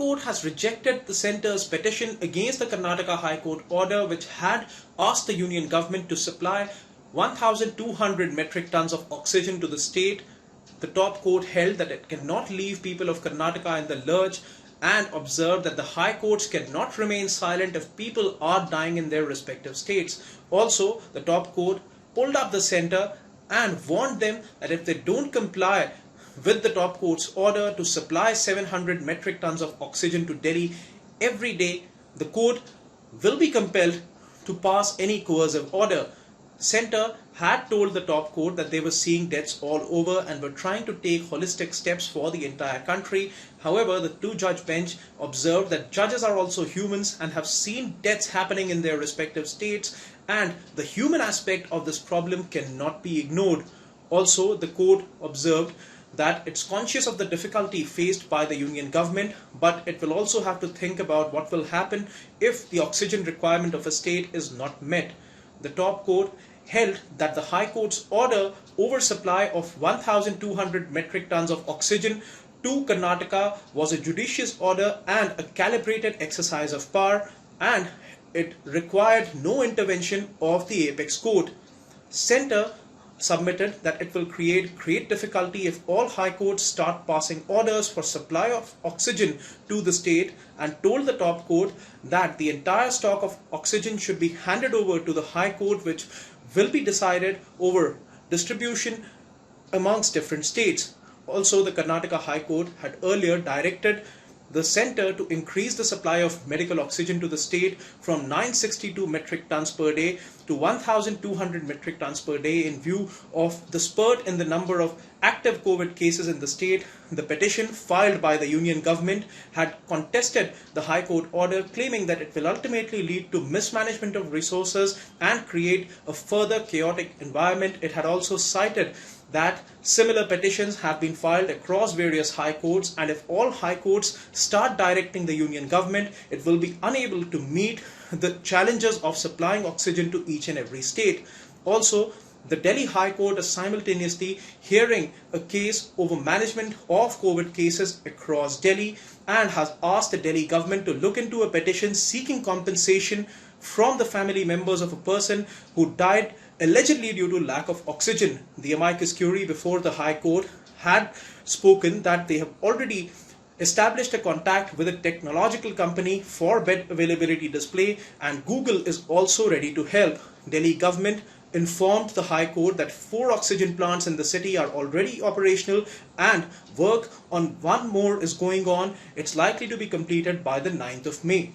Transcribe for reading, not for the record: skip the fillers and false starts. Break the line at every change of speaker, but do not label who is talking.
Court has rejected the centre's petition against the Karnataka High Court order which had asked the union government to supply 1,200 metric tons of oxygen to the state. The top court held that it cannot leave people of Karnataka in the lurch and observed that the high courts cannot remain silent if people are dying in their respective states. Also, the top court pulled up the centre and warned them that if they don't comply with the top court's order to supply 700 metric tons of oxygen to Delhi every day, the court will be compelled to pass any coercive order. Centre had told the top court that they were seeing deaths all over and were trying to take holistic steps for the entire country. However, the two-judge bench observed that judges are also humans and have seen deaths happening in their respective states, and the human aspect of this problem cannot be ignored. Also, the court observed that it's conscious of the difficulty faced by the union government, but it will also have to think about what will happen if the oxygen requirement of a state is not met. The top court held that the High Court's order oversupply of 1,200 metric tons of oxygen to Karnataka was a judicious order and a calibrated exercise of power, and it required no intervention of the apex court. Centre submitted that it will create great difficulty if all high courts start passing orders for supply of oxygen to the state, and told the top court that the entire stock of oxygen should be handed over to the high court, which will be decided over distribution amongst different states. Also, the Karnataka High Court had earlier directed the centre to increase the supply of medical oxygen to the state from 962 metric tons per day to 1,200 metric tons per day in view of the spurt in the number of active COVID cases in the state. The petition filed by the union government had contested the High Court order, claiming that it will ultimately lead to mismanagement of resources and create a further chaotic environment. It had also cited that similar petitions have been filed across various high courts, and if all high courts start directing the union government, it will be unable to meet the challenges of supplying oxygen to each and every state. Also, the Delhi High Court is simultaneously hearing a case over management of COVID cases across Delhi and has asked the Delhi government to look into a petition seeking compensation from the family members of a person who died allegedly due to lack of oxygen. The amicus curiae before the High Court had spoken that they have already established a contact with a technological company for bed availability display, and Google is also ready to help. Delhi government informed the High Court that 4 oxygen plants in the city are already operational and work on one more is going on. It's likely to be completed by the 9th of May.